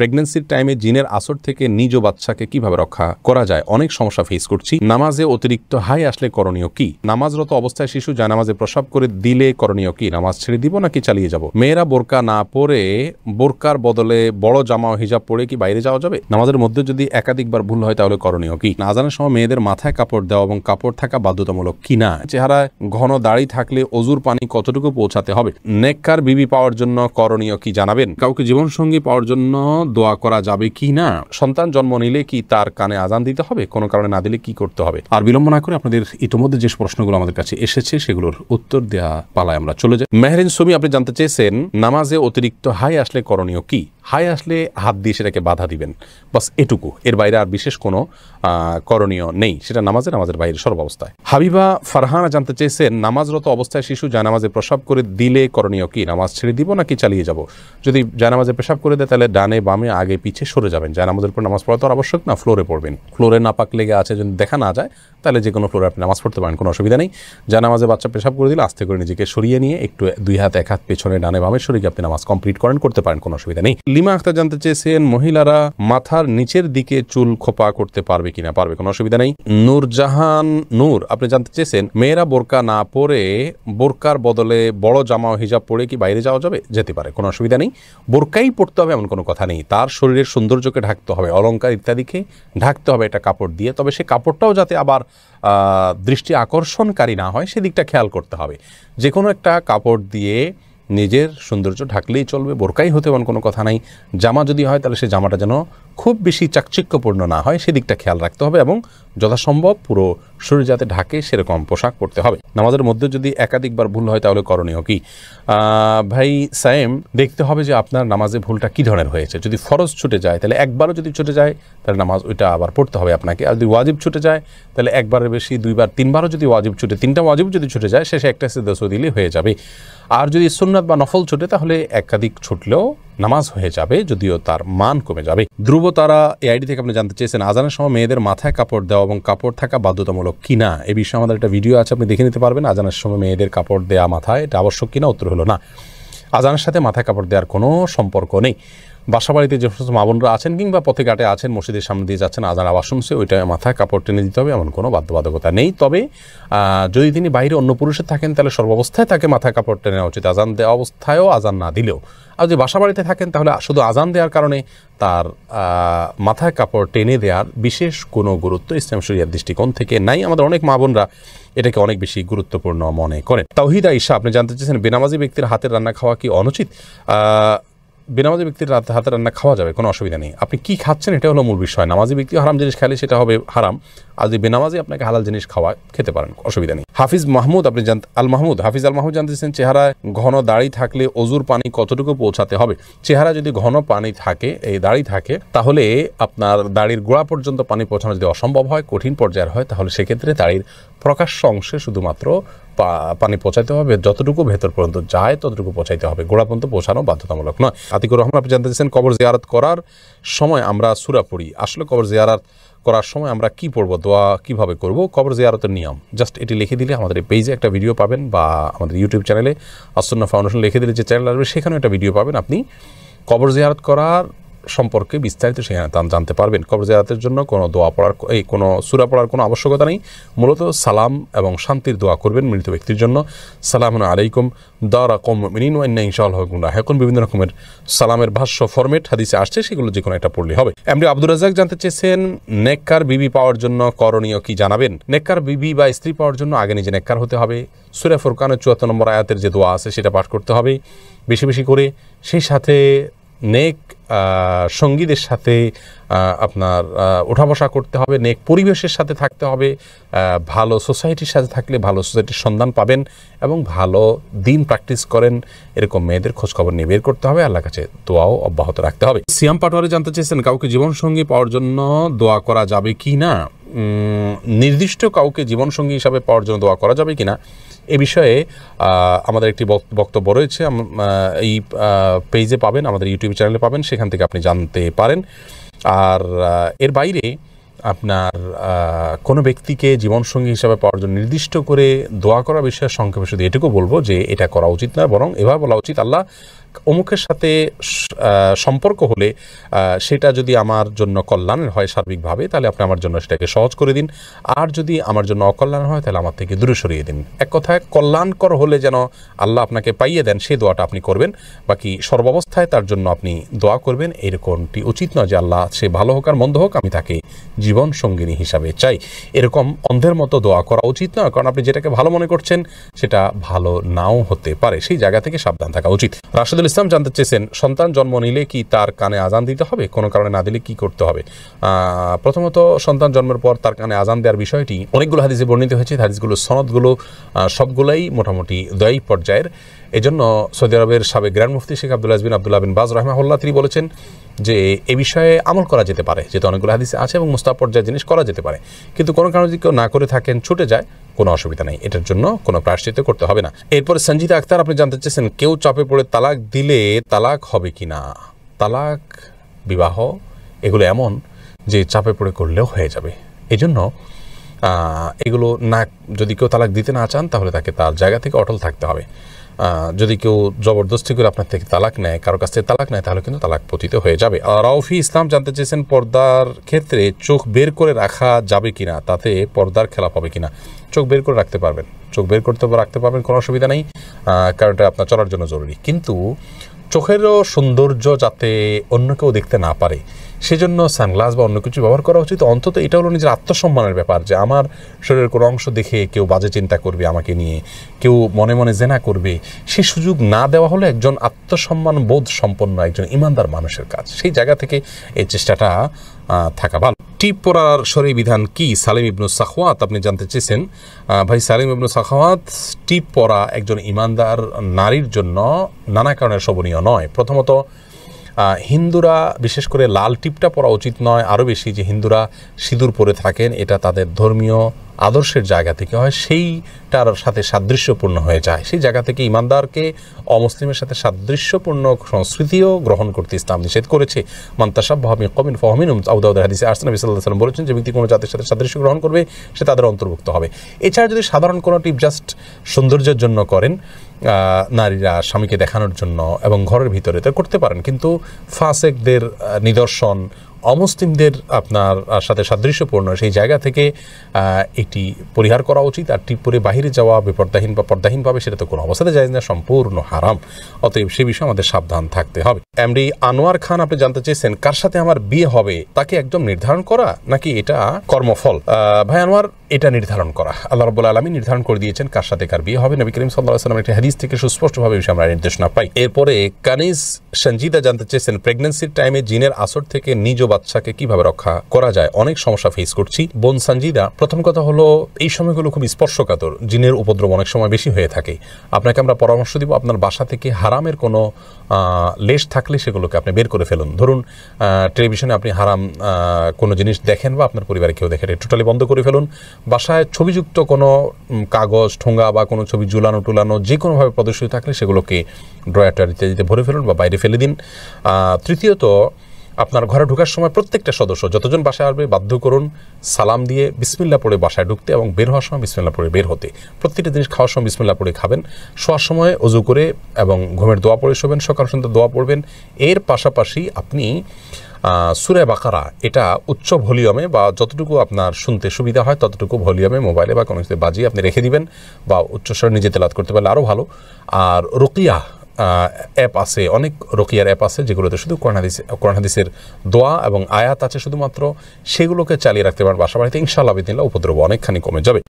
প্রেগন্যান্সির টাইমে জিনের আসর থেকে নিজ বাচ্চাকে কিভাবে রক্ষা করা যায়, অনেক সমস্যা ফেস করছি। নামাজে অতিরিক্ত হাই আসলে করণীয় কি? নামাজরত অবস্থায় শিশু জানামাজে প্রসাব করে দিলে করণীয় কি? নামাজ ছেড়ে দিব নাকি চালিয়ে যাব? মেয়েরা বোরকা না পরে বোরকার বদলে বড় জামা ও হিজাব পরে কি বাইরে যাওয়া যাবে? নামাজের মধ্যে যদি একাধিকবার ভুল হয় তাহলে করণীয় কি? আজানের সময় মেয়েদের মাথায় কাপড় দেওয়া এবং কাপড় থাকা বাধ্যতামূলক কিনা? চেহারায় ঘন দাড়ি থাকলে অজুর পানি কতটুকু পৌঁছাতে হবে? নেককার বিবি পাওয়ার জন্য করণীয় কি জানাবেন? কাউকে জীবনসঙ্গী পাওয়ার জন্য দোয়া করা যাবে কি না? সন্তান জন্ম নিলে কি তার কানে আজান দিতে হবে? কোনো কারণে না দিলে কি করতে হবে? আর বিলম্ব না করে আপনাদের ইতিমধ্যে যে প্রশ্নগুলো আমাদের কাছে এসেছে সেগুলোর উত্তর দেওয়া পালায় আমরা চলে যাই। মেহরিন সুমি, আপনি জানতে চেয়েছেন নামাজে অতিরিক্ত হাই আসলে করণীয় কি? হাই আসলে হাত দিয়ে সেটাকে বাধা দিবেন, বাস এটুকু, এর বাইরে আর বিশেষ কোনো করণীয় নেই। সেটা নামাজের বাইরে সর্বাবস্থায়। হাবিবা ফারহানা জানতে চেয়েছেন নামাজরত অবস্থায় শিশু জানামাজে প্রসাব করে দিলে করণীয় কি? নামাজ ছেড়ে দিব নাকি চালিয়ে যাব? যদি জানামাজে পেশাব করে দেয় তাহলে ডানে বামে আগে পিছে সরে যাবেন। জানামাজের পর নামাজ পড়া তো আবশ্যক না, ফ্লোরে পড়বেন। ফ্লোরে নাপাক লেগে আছে যদি দেখা না যায় তাহলে যে কোনো ফ্লোরে আপনি নামাজ পড়তে পারেন, কোনো অসুবিধা নেই। জানামাজে বাচ্চা পেশাব করে দিলে আস্তে করে নিজেকে সরিয়ে নিয়ে একটু দুই হাত এক হাত পেছনে ডানে বামে সরিয়ে আপনি নামাজ কমপ্লিট করতে পারেন, কোনো অসুবিধা নেই। লিমা আক্তার জানতে চেয়েছেন মহিলারা মাথার নিচের দিকে চুল খোপা করতে পারবে কিনা? পারবে, কোনো অসুবিধা নেই। নূরজাহান নূর, আপনি জানতে চেয়েছেন মেয়েরা বোরকা না পরে বোরকার বদলে বড় জামা ও হিজাব পরে কি বাইরে যাওয়া যাবে? যেতে পারে, কোনো অসুবিধা নেই। বোরকাই পড়তে হবে এমন কোনো কথা নেই। তার শরীরের সৌন্দর্যকে ঢাকতে হবে, অলংকার ইত্যাদিকে ঢাকতে হবে একটা কাপড় দিয়ে, তবে সে কাপড়টাও যাতে আবার দৃষ্টি আকর্ষণকারী না হয় সেদিকটা খেয়াল করতে হবে। যে কোনো একটা কাপড় দিয়ে নিজের সৌন্দর্য ঢাকলেই চলবে, বোরকাই হতে এমন কোনো কথা নাই। জামা যদি হয় তাহলে সে জামাটা যেন খুব বেশি চাকচিক্যপূর্ণ না হয় সেদিকটা খেয়াল রাখতে হবে এবং যথাসম্ভব পুরো শরীর যাতে ঢাকে সেরকম পোশাক পরতে হবে। নামাজের মধ্যে যদি একাধিকবার ভুল হয় তাহলে করণীয় কি? ভাই সায়েম, দেখতে হবে যে আপনার নামাজে ভুলটা কী ধরনের হয়েছে। যদি ফরজ ছুটে যায় তাহলে একবারও যদি ছুটে যায় তাহলে নামাজ ওইটা আবার পড়তে হবে আপনাকে। আর যদি ওয়াজিব ছুটে যায় তাহলে একবারের বেশি দুইবার তিনবারও যদি ওয়াজিব ছুটে, তিনটা ওয়াজিব যদি ছুটে যায় শেষে একটা সিজদা দিলে হয়ে যাবে। আর যদি সুন্নাত বা নফল ছুটে তাহলে একাধিক ছুটলেও নামাজ হয়ে যাবে, যদিও তার মান কমে যাবে। ধ্রুব তারা এই আইডি থেকে আপনি জানতে চেয়েছেন আজানের সময় মেয়েদের মাথায় কাপড় দেওয়া এবং কাপড় থাকা বাধ্যতামূলক কিনা? এ বিষয়ে আমাদের একটা ভিডিও আছে, আপনি দেখে নিতে পারবেন। আজানের সময় মেয়েদের কাপড় দেওয়া মাথায় এটা আবশ্যক কিনা? উত্তর হলো না। আজানের সাথে মাথায় কাপড় দেওয়ার কোনো সম্পর্ক নেই। বাসা বাড়িতে যে সমস্ত মা বোনরা আছেন কিংবা পথে ঘাটে আছেন, মসজিদের সামনে দিয়ে যাচ্ছেন, আজান আওয়াজ শুনছে, ওইটা মাথায় কাপড় টেনে দিতে হবে এমন কোনো বাধ্যবাধকতা নেই। তবে যদি তিনি বাইরে অন্য পুরুষের থাকেন তাহলে সর্বাবস্থায় তাকে মাথায় কাপড় টেনে নেওয়া উচিত, আজান দেওয়া অবস্থায়ও আজান না দিলেও। আর যদি বাসা বাড়িতে থাকেন তাহলে শুধু আজান দেওয়ার কারণে তার মাথায় কাপড় টেনে দেওয়ার বিশেষ কোনো গুরুত্ব ইসলাম শরিয়ার দৃষ্টিকোণ থেকে নাই। আমাদের অনেক মা বোনরা এটাকে অনেক বেশি গুরুত্বপূর্ণ মনে করেন। তাওহিদ আয়েশা, আপনি জানতে চেয়েছেন বেনামাজি ব্যক্তির হাতের রান্না খাওয়া কি অনুচিত? বেনামাজি ব্যক্তির হাতে রান্না খাওয়া যাবে, কোনো অসুবিধা নেই। আপনি কি খাচ্ছেন এটা হলো মূল বিষয়। নামাজি ব্যক্তি হারাম জিনিস খাইলে সেটা হবে হারাম, আর যদি বেনামাজি আপনাকে হালাল জিনিস খেতে পারেন, অসুবিধা নেই। হাফিজ মাহমুদ, আপনি হাফিজ আল মাহমুদ জানতেছেন চেহারায় ঘন দাড়ি থাকলে অজুর পানি কতটুকু পৌঁছাতে হবে? চেহারা যদি ঘন পানি থাকে, এই দাড়ি থাকে, তাহলে আপনার দাড়ির গোড়া পর্যন্ত পানি পৌঁছানো যদি অসম্ভব হয়, কঠিন পর্যায়ের হয়, তাহলে সেক্ষেত্রে দাড়ির প্রকাশ্য অংশে শুধুমাত্র পানি পৌঁছাইতে হবে, যতটুকু ভেতর পর্যন্ত যায় ততটুকু পৌঁছাইতে হবে, গোড়া পর্যন্ত পৌঁছানো বাধ্যতামূলক নয়। আতিকুর রহমান, আপনি জানতে চাইছেন কবর জিয়ারত করার সময় আমরা সূরা পড়ি, আসলে কবর জিয়ারত করার সময় আমরা কি পড়বো, দোয়া কিভাবে করব, কবর জিয়ারতের নিয়ম জাস্ট এটি লিখে দিলে আমাদের এই পেজে একটা ভিডিও পাবেন, বা আমাদের ইউটিউব চ্যানেলে আসুন্নাহ ফাউন্ডেশন লিখে দিলে যে চ্যানেল আসবে সেখানেও একটা ভিডিও পাবেন। আপনি কবর জিয়ারত করার সম্পর্কে বিস্তারিত সেখানে জানতে পারবেন। কবর জিয়ারতের জন্য কোনো দোয়া পড়ার কোনো সূরা পড়ার কোনো আবশ্যকতা নেই, মূলত সালাম এবং শান্তির দোয়া করবেন মৃত ব্যক্তির জন্য। সালামুন আলাইকুম দারা কওমুল মুমিনিন ওয়া ইন্না ইনশাআল্লাহু বিকুম লাহিকুন, বিভিন্ন রকমের সালামের ভাষ্য ফরম্যাট হাদিসে আসছে, সেগুলো যে কোনো একটা পড়লে হবে। এমডি আব্দুর রাজ্জাক জানতে চেয়েছেন নেককার বিবি পাওয়ার জন্য করণীয় কি জানাবেন? নেককার বিবি বা স্ত্রী পাওয়ার জন্য আগে নিজে নেককার হতে হবে। সূরা ফুরকানের ৭৪ নম্বর আয়াতের যে দোয়া আছে সেটা পাঠ করতে হবে বেশি বেশি করে। সেই সাথে নেক সঙ্গীদের সাথে আপনার ওঠা বসা করতে হবে, নেক পরিবেশের সাথে থাকতে হবে। ভালো সোসাইটির সাথে থাকলে ভালো সোসাইটির সন্ধান পাবেন এবং ভালো দিন প্র্যাকটিস করেন এরকম মেয়েদের খোঁজখবর নিয়ে বের করতে হবে, আল্লাহর কাছে দোয়াও অব্যাহত রাখতে হবে। সিয়াম পাটোয়ারি জানতে চেয়েছেন কাউকে জীবনসঙ্গী পাওয়ার জন্য দোয়া করা যাবে কি না? নির্দিষ্ট কাউকে জীবনসঙ্গী হিসাবে পাওয়ার জন্য দোয়া করা যাবে কিনা এ বিষয়ে আমাদের একটি বক্তব্য রয়েছে, এই পেজে পাবেন, আমাদের ইউটিউব চ্যানেলে পাবেন, সেখান থেকে আপনি জানতে পারেন। আর এর বাইরে আপনার কোনো ব্যক্তিকে জীবনসঙ্গী হিসাবে পাওয়ার জন্য নির্দিষ্ট করে দোয়া করার বিষয়ে সংক্ষেপে শুধু এটুকু বলবো যে এটা করা উচিত না, বরং এভাবে বলা উচিত, আল্লাহ অমুকের সাথে সম্পর্ক হলে সেটা যদি আমার জন্য কল্যাণের হয় সার্বিকভাবে, তাহলে আপনি আমার জন্য সেটাকে সহজ করে দিন, আর যদি আমার জন্য অকল্যাণ হয় তাহলে আমার থেকে দূরে সরিয়ে দিন। এক কথায় কল্যাণকর হলে যেন আল্লাহ আপনাকে পাইয়ে দেন সেই দোয়াটা আপনি করবেন, বাকি সর্বাবস্থায় তার জন্য আপনি দোয়া করবেন। এরকমটি উচিত নয় যে আল্লাহ সে ভালো হোক আর মন্দ হোক আমি তাকে জীবন সঙ্গিনী হিসাবে চাই, এরকম অন্ধের মতো দোয়া করা উচিত নয়। কারণ আপনি যেটাকে ভালো মনে করছেন সেটা ভালো নাও হতে পারে, সেই জায়গা থেকে সাবধান থাকা উচিত। রাশেদুল ইসলাম জানতে চেয়েছেন, সন্তান জন্ম নিলে কি তার কানে আজান দিতে হবে? কোনো কারণে না দিলে কি করতে হবে? প্রথমত সন্তান জন্মের পর তার কানে আজান দেওয়ার বিষয়টি অনেকগুলো হাদিসে বর্ণিত হয়েছে। হাদিসগুলো সনদগুলো সবগুলাই মোটামুটি দয়ী পর্যায়ের। এজন্য সৌদি আরবের সাবেক গ্র্যান্ড মুফতি শেখ আব্দুল্লাহ বিন বাজ রাহিমাহুল্লাহ তিনি বলেছেন যে এ বিষয়ে আমল করা যেতে পারে, যেহেতু অনেকগুলো হাদিসে আছে এবং মুস্তাহাব পর্যায়ের জিনিস করা যেতে পারে, কিন্তু কোনো কারণে যদি কেউ না করে থাকেন, ছুটে যায়, কোনো অসুবিধা নেই, এটার জন্য কোনো প্রায়শ্চিত্ত করতে হবে না। এরপরে সঞ্জিতা আক্তার আপনি জানতে চেয়েছেন, কেউ চাপে পড়ে তালাক দিলে তালাক হবে কি না? তালাক, বিবাহ এগুলো এমন যে চাপে পড়ে করলেও হয়ে যাবে, এজন্য এগুলো না, যদি কেউ তালাক দিতে না চান তাহলে তাকে তার জায়গা থেকে অটল থাকতে হবে। যদি কেউ জবরদস্তি করে আপনার থেকে তালাক নেয়, কারো কাছ থেকে তালাক নেয়, তাহলে কিন্তু তালাক পতিত হয়ে যাবে। রাউফি ইসলাম জানতে চেয়েছেন, পর্দার ক্ষেত্রে চোখ বের করে রাখা যাবে কিনা, তাতে পর্দার খেলাপ হবে কিনা? চোখ বের করে রাখতে পারবেন, চোখ বের করতে রাখতে পারবেন, কোনো অসুবিধা নেই, কারণ এটা আপনার চলার জন্য জরুরি। কিন্তু চোখেরও সৌন্দর্য যাতে অন্য কেউ দেখতে না পারে সেজন্য সানগ্লাস বা অন্য কিছু ব্যবহার করা উচিত। অন্তত এটা হলো নিজের আত্মসম্মানের ব্যাপার, যে আমার শরীরের কোনো অংশ দেখে কেউ বাজে চিন্তা করবে আমাকে নিয়ে, কেউ মনে মনে জেনা করবে, সেই সুযোগ না দেওয়া হলো একজন আত্মসম্মান বোধ সম্পন্ন একজন ইমানদার মানুষের কাজ। সেই জায়গা থেকে এই চেষ্টাটা থাকা ভালো। টিপ পরার শরঈ বিধান কি? সালিম ইবনু সাখওয়াত আপনি জানতে চেয়েছেন, ভাই সালিম ইবনু সাখওয়াত, টিপ পরা একজন ইমানদার নারীর জন্য নানা কারণে শোভনীয় নয়। প্রথমত হিন্দুরা বিশেষ করে লাল টিপটা পরা উচিত নয়, আরও বেশি যে হিন্দুরা সিঁদুর পরে থাকেন এটা তাদের ধর্মীয় আদর্শের জায়গা থেকে হয়, সেইটার সাথে সাদৃশ্যপূর্ণ হয়ে যায়। সেই জায়গা থেকে ইমানদারকে অমুসলিমের সাথে সাদৃশ্যপূর্ণ সংস্কৃতিও গ্রহণ করতে ইসলাম নিষেধ করেছে। মান তাশাব্বাহা বিকওমিন ফাহুয়া মিনহুম, আবু দাউদের হাদিসে আসছে নবী সাল্লাল্লাহু আলাইহি ওয়াসাল্লাম বলেছেন যে ব্যক্তি কোনো জাতির সাথে সাদৃশ্য গ্রহণ করবে সে তাদের অন্তর্ভুক্ত হবে। এছাড়া যদি সাধারণ কোনো টিপ জাস্ট সৌন্দর্যের জন্য করেন, নারীরা স্বামীকে দেখানোর জন্য এবং ঘরের ভিতরে তো করতে পারেন, কিন্তু ফাসেকদের নিদর্শন, অমুসলিমদের আপনার সাথে সাদৃশ্যপূর্ণ সেই জায়গা থেকে এটি পরিহার করা উচিত। আর টিপ পরে বাহিরে যাওয়া বেপর্দাহীন বা পর্দাহীনভাবে সেটা তো কোনো অবস্থাতে জায়েজ না, সম্পূর্ণ হারাম। অতএব সে বিষয়ে আমাদের সাবধান থাকতে হবে। এমডি আনোয়ার খান আপনি জানতে চেয়েছেন, কার সাথে আমার বিয়ে হবে তাকে একদম নির্ধারণ করা নাকি এটা কর্মফল? ভাই আনোয়ার, এটা নির্ধারণ করা আল্লাহ রাব্বুল আলামিন নির্ধারণ করে দিয়েছেন কার সাথে কার বিয়ে হবে। নবী করিম সাল্লাল্লাহু আলাইহি ওয়াসাল্লামের একটি হাদিস থেকে সুস্পষ্টভাবে বিষয়ে আমরা নির্দেশনা পাই। এরপরে কানিজ সঞ্জিদা জানতে চেয়েছেন, প্রেগন্যান্সির টাইমে জিনের আসর থেকে নিজ বাচ্চাকে কিভাবে রক্ষা করা যায়? অনেক সমস্যা ফেস করছি। বোন সঞ্জিদা, প্রথম কথা হলো এই সময়গুলো খুব স্পর্শকাতর, জিনের উপদ্রব অনেক সময় বেশি হয়ে থাকে। আপনাকে আমরা পরামর্শ দিব, আপনার বাসা থেকে হারামের কোনো লেশ থাকলে সেগুলোকে আপনি বের করে ফেলুন। ধরুন টেলিভিশনে আপনি হারাম কোনো জিনিস দেখেন বা আপনার পরিবারে কেউ দেখেন, টোটালি বন্ধ করে ফেলুন। বাসায় ছবিযুক্ত কোনো কাগজ, ঠোঙ্গা বা কোনো ছবি ঝুলানো টুলানো যে কোনোভাবে প্রদর্শিত থাকলে সেগুলোকে ড্রয়ার ইত্যাদিতে ভরে ফেলুন বা বাইরে ফেলে দিন। তৃতীয়ত, আপনার ঘরে ঢোকার সময় প্রত্যেকটা সদস্য যতজন বাসায় আসবে বাধ্য করুন সালাম দিয়ে বিসমিল্লাহ পড়ে বাসায় ঢুকতে এবং বের হওয়ার সময় বিসমিল্লাহ পড়ে বের হতে। প্রত্যেকটা জিনিস খাওয়ার সময় বিসমিল্লাহ পড়ে খাবেন, শোয়ার সময় ওযু করে এবং ঘুমের দোয়া পড়ে শোবেন, সকাল সন্ধ্যা দোয়া পড়বেন। এর পাশাপাশি আপনি সূরা বাকারা এটা উচ্চ ভলিউমে বা যতটুকু আপনার শুনতে সুবিধা হয় ততটুকু ভলিউমে মোবাইলে বা কোনো কিছু বাজিয়ে আপনি রেখে দিবেন, বা উচ্চস্বরে নিজে তেলাওয়াত করতে পারলে আরও ভালো। আর রুকিয়া অ্যাপ আছে, অনেক রুকিয়ার অ্যাপ আছে যেগুলোতে শুধু কোরআন হাদিসের দোয়া এবং আয়াত আছে শুধুমাত্র, সেগুলোকে চালিয়ে রাখতে পারেন বাসা বাড়িতে। ইনশাআল্লাহ বিদিনিল্লাহ উপদ্রব অনেকখানি কমে যাবে।